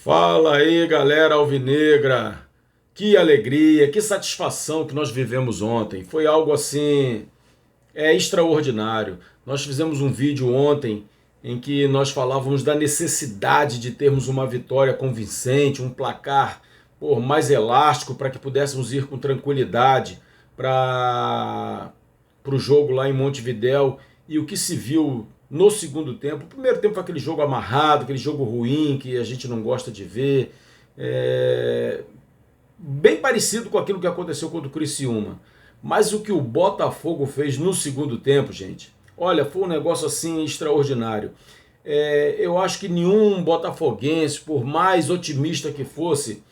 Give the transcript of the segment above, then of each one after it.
Fala aí, galera alvinegra. Que alegria, que satisfação que nós vivemos ontem. Foi algo assim, extraordinário. Nós fizemos um vídeo ontem em que nós falávamos da necessidade de termos uma vitória convincente, um placar mais elástico para que pudéssemos ir com tranquilidade para o jogo lá em Montevidéu. E o que se viu no segundo tempo, o primeiro tempo foi aquele jogo amarrado, aquele jogo ruim que a gente não gosta de ver, é, bem parecido com aquilo que aconteceu contra o Criciúma. Mas o que o Botafogo fez no segundo tempo, gente, olha, foi um negócio assim extraordinário. Eu acho que nenhum botafoguense, por mais otimista que fosse,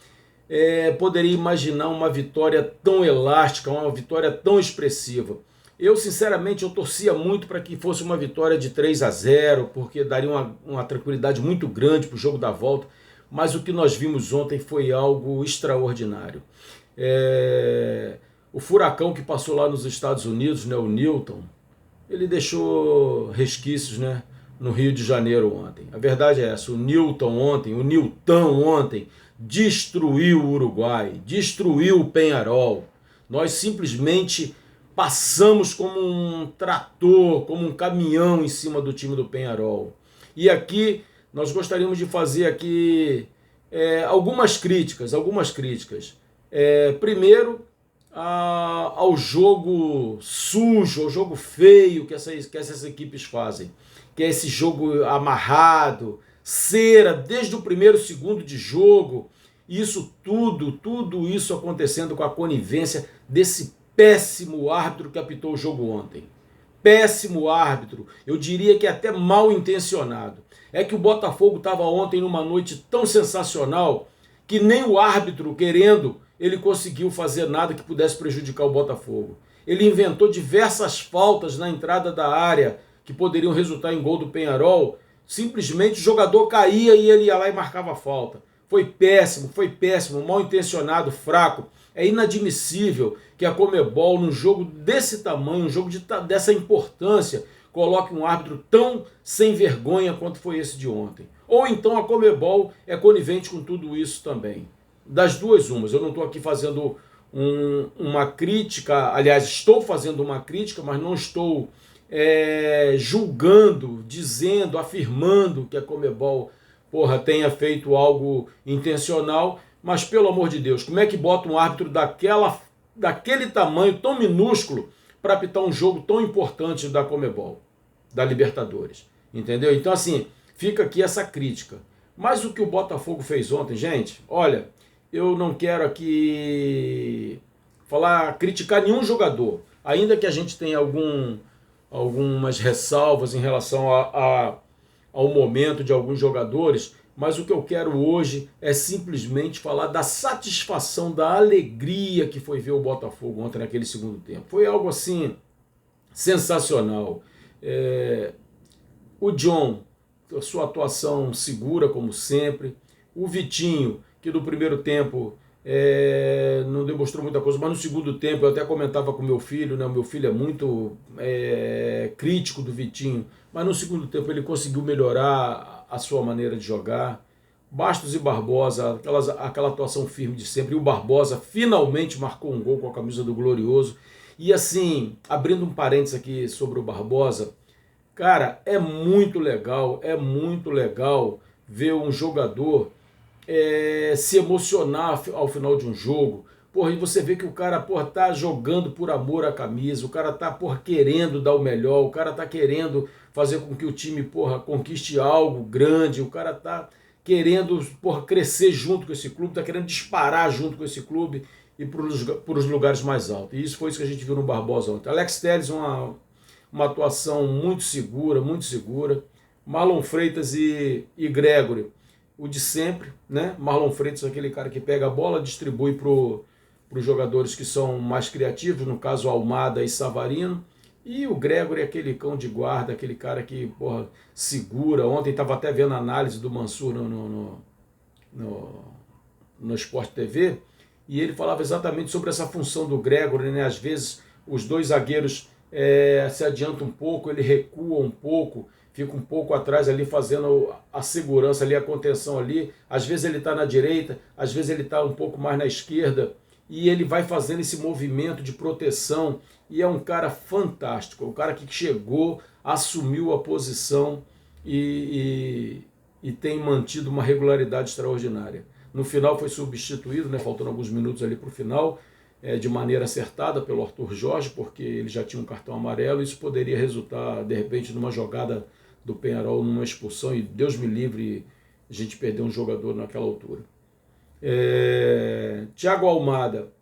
poderia imaginar uma vitória tão elástica, uma vitória tão expressiva. Eu, sinceramente, eu torcia muito para que fosse uma vitória de 3-0, porque daria uma tranquilidade muito grande para o jogo da volta, mas o que nós vimos ontem foi algo extraordinário. O furacão que passou lá nos Estados Unidos, né, o Newton, ele deixou resquícios, né, no Rio de Janeiro ontem. A verdade é essa, o Nilton ontem, destruiu o Uruguai, destruiu o Penharol. Nós simplesmente passamos como um trator, como um caminhão em cima do time do Penharol. E aqui nós gostaríamos de fazer aqui algumas críticas. Primeiro, ao jogo sujo, ao jogo feio que essas equipes fazem, que é esse jogo amarrado, cera, desde o primeiro segundo de jogo, isso tudo isso acontecendo com a conivência desse péssimo árbitro que apitou o jogo ontem. Péssimo árbitro, eu diria que até mal intencionado. É que o Botafogo estava ontem numa noite tão sensacional que nem o árbitro querendo, ele conseguiu fazer nada que pudesse prejudicar o Botafogo. Ele inventou diversas faltas na entrada da área que poderiam resultar em gol do Penharol. Simplesmente o jogador caía e ele ia lá e marcava a falta. Foi péssimo, mal intencionado, fraco. É inadmissível que a Conmebol, num jogo desse tamanho, um jogo dessa importância, coloque um árbitro tão sem vergonha quanto foi esse de ontem. Ou então a Conmebol é conivente com tudo isso também. Das duas umas, eu não estou aqui fazendo uma crítica, aliás, estou fazendo uma crítica, mas não estou julgando, dizendo, afirmando que a Conmebol tenha feito algo intencional, mas pelo amor de Deus, como é que bota um árbitro daquele tamanho tão minúsculo para apitar um jogo tão importante da Conmebol, da Libertadores, entendeu? Então assim, fica aqui essa crítica. Mas o que o Botafogo fez ontem, gente, olha, eu não quero aqui criticar nenhum jogador, ainda que a gente tenha algumas ressalvas em relação ao momento de alguns jogadores, mas o que eu quero hoje é simplesmente falar da satisfação, da alegria que foi ver o Botafogo ontem naquele segundo tempo. Foi algo assim sensacional. O John, a sua atuação segura como sempre. O Vitinho, que no primeiro tempo não demonstrou muita coisa, mas no segundo tempo eu até comentava com meu filho, né? O meu filho é muito crítico do Vitinho, mas no segundo tempo ele conseguiu melhorar a sua maneira de jogar. Bastos e Barbosa, aquela atuação firme de sempre, e o Barbosa finalmente marcou um gol com a camisa do Glorioso. E assim, abrindo um parênteses aqui sobre o Barbosa, cara, é muito legal ver um jogador se emocionar ao final de um jogo. E você vê que o cara, tá jogando por amor à camisa, o cara tá, querendo dar o melhor, o cara tá querendo fazer com que o time, conquiste algo grande, o cara tá querendo, crescer junto com esse clube, tá querendo disparar junto com esse clube e para os lugares mais altos. E isso foi isso que a gente viu no Barbosa ontem. Alex Telles, uma atuação muito segura. Marlon Freitas e Gregory, o de sempre, né? Marlon Freitas é aquele cara que pega a bola, distribui para os jogadores que são mais criativos, no caso Almada e Savarino, e o Gregory é aquele cão de guarda, aquele cara que segura. Ontem estava até vendo a análise do Mansur no Sport TV, e ele falava exatamente sobre essa função do Gregory, né? Às vezes os dois zagueiros se adiantam um pouco, ele recua um pouco, fica um pouco atrás ali fazendo a segurança ali, a contenção ali. Às vezes ele está na direita, às vezes ele está um pouco mais na esquerda, e ele vai fazendo esse movimento de proteção, e é um cara fantástico, um cara que chegou, assumiu a posição e tem mantido uma regularidade extraordinária. No final foi substituído, né, faltando alguns minutos ali para o final, de maneira acertada pelo Arthur Jorge, porque ele já tinha um cartão amarelo, e isso poderia resultar, de repente, numa jogada do Peñarol, numa expulsão, e Deus me livre a gente perder um jogador naquela altura. Thiago Almada,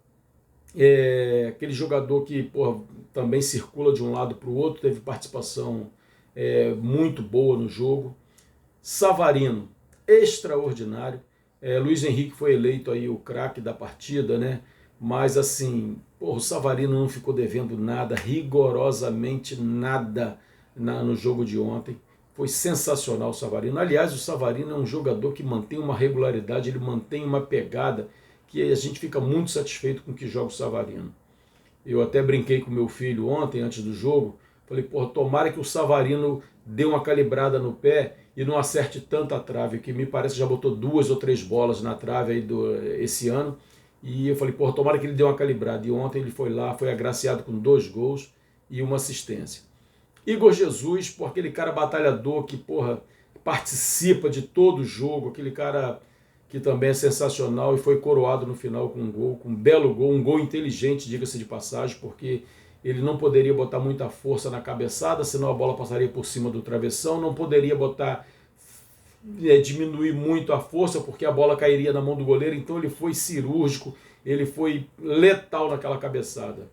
aquele jogador que, porra, também circula de um lado para o outro, teve participação muito boa no jogo. Savarino, extraordinário. Luiz Henrique foi eleito aí o craque da partida, né? Mas assim, porra, o Savarino não ficou devendo nada, rigorosamente nada no jogo de ontem. Foi sensacional o Savarino. Aliás, o Savarino é um jogador que mantém uma regularidade, ele mantém uma pegada que a gente fica muito satisfeito com o que joga o Savarino. Eu até brinquei com meu filho ontem, antes do jogo, falei, porra, tomara que o Savarino dê uma calibrada no pé e não acerte tanta trave, que me parece que já botou 2 ou 3 bolas na trave aí esse ano. E eu falei, porra, tomara que ele dê uma calibrada. E ontem ele foi lá, foi agraciado com 2 gols e uma assistência. Igor Jesus, por aquele cara batalhador que, porra, participa de todo o jogo, aquele cara que também é sensacional e foi coroado no final com um gol, com um belo gol, um gol inteligente, diga-se de passagem, porque ele não poderia botar muita força na cabeçada, senão a bola passaria por cima do travessão, não poderia diminuir muito a força, porque a bola cairia na mão do goleiro, então ele foi cirúrgico, ele foi letal naquela cabeçada.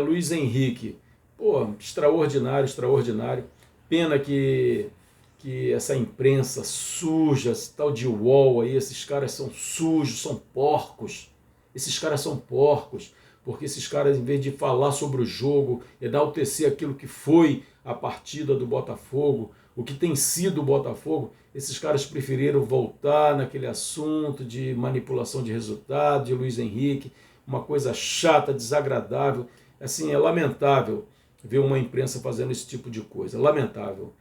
Luiz Henrique, pô, extraordinário, extraordinário. Pena que essa imprensa suja, esse tal de UOL aí, esses caras são sujos, são porcos. Esses caras são porcos, porque esses caras, em vez de falar sobre o jogo, enaltecer aquilo que foi a partida do Botafogo, o que tem sido o Botafogo, esses caras preferiram voltar naquele assunto de manipulação de resultado, de Luiz Henrique, uma coisa chata, desagradável. Assim, é lamentável ver uma imprensa fazendo esse tipo de coisa, lamentável.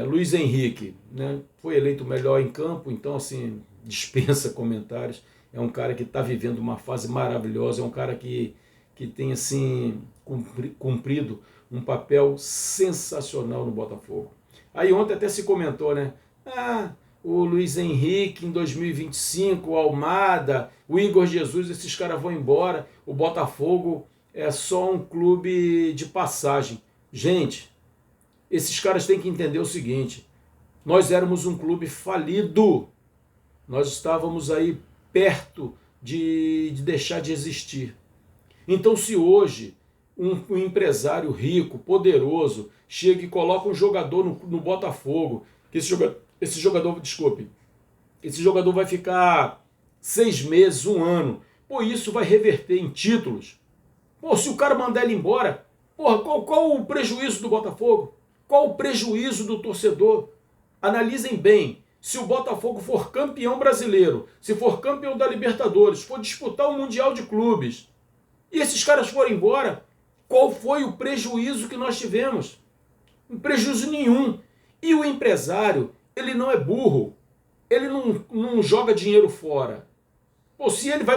Luiz Henrique, né, foi eleito o melhor em campo, então assim, dispensa comentários. É um cara que está vivendo uma fase maravilhosa, é um cara que tem assim, cumprido um papel sensacional no Botafogo. Aí ontem até se comentou, né? O Luiz Henrique em 2025, o Almada, o Igor Jesus, esses caras vão embora, o Botafogo é só um clube de passagem. Gente, esses caras têm que entender o seguinte, nós éramos um clube falido, nós estávamos aí perto de deixar de existir. Então se hoje um empresário rico, poderoso, chega e coloca um jogador no Botafogo, que esse jogador vai ficar 6 meses, 1 ano, pô, isso vai reverter em títulos. Pô, se o cara mandar ele embora, porra, qual o prejuízo do Botafogo? Qual o prejuízo do torcedor? Analisem bem, se o Botafogo for campeão brasileiro, se for campeão da Libertadores, for disputar o Mundial de Clubes, e esses caras forem embora, qual foi o prejuízo que nós tivemos? Um prejuízo nenhum. E o empresário, ele não é burro, ele não joga dinheiro fora. Pô, se ele vai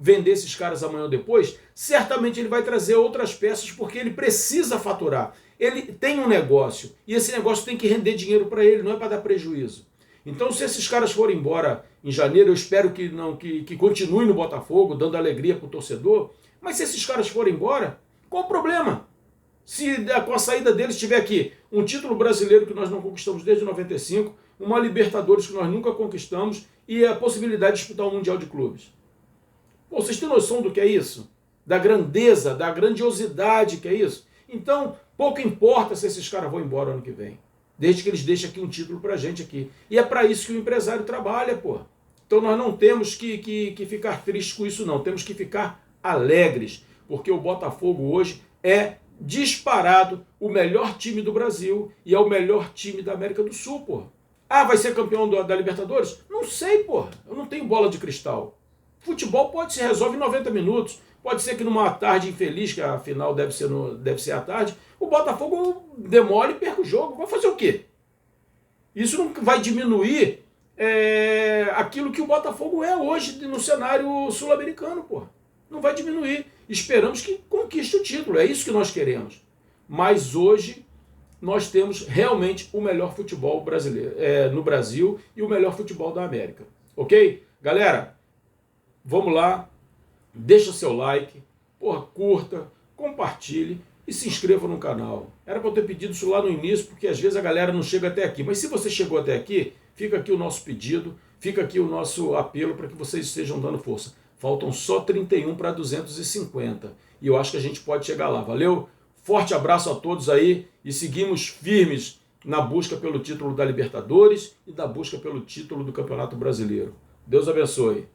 vender esses caras amanhã ou depois, certamente ele vai trazer outras peças porque ele precisa faturar. Ele tem um negócio e esse negócio tem que render dinheiro para ele, não é para dar prejuízo. Então, se esses caras forem embora em janeiro, eu espero que continue no Botafogo, dando alegria para o torcedor, mas se esses caras forem embora, qual o problema? Se com a saída deles tiver aqui um título brasileiro que nós não conquistamos desde 95, uma Libertadores que nós nunca conquistamos e a possibilidade de disputar o Mundial de Clubes. Pô, vocês têm noção do que é isso? Da grandeza, da grandiosidade que é isso? Então, pouco importa se esses caras vão embora ano que vem, desde que eles deixem aqui um título pra gente aqui. E é para isso que o empresário trabalha, pô. Então nós não temos que ficar tristes com isso, não. Temos que ficar alegres, porque o Botafogo hoje é disparado o melhor time do Brasil e é o melhor time da América do Sul, porra. Vai ser campeão da Libertadores? Não sei, porra. Eu não tenho bola de cristal. Futebol pode se resolver em 90 minutos. Pode ser que numa tarde infeliz, que a final deve ser à tarde, o Botafogo demore e perca o jogo. Vai fazer o quê? Isso não vai diminuir aquilo que o Botafogo é hoje no cenário sul-americano, porra. Não vai diminuir. Esperamos que conquiste o título, é isso que nós queremos. Mas hoje nós temos realmente o melhor futebol brasileiro no Brasil e o melhor futebol da América. Ok? Galera, vamos lá, deixa seu like, porra, curta, compartilhe e se inscreva no canal. Era para eu ter pedido isso lá no início, porque às vezes a galera não chega até aqui. Mas se você chegou até aqui, fica aqui o nosso pedido, fica aqui o nosso apelo para que vocês estejam dando força. Faltam só 31 para 250 e eu acho que a gente pode chegar lá. Valeu? Forte abraço a todos aí e seguimos firmes na busca pelo título da Libertadores e da busca pelo título do Campeonato Brasileiro. Deus abençoe.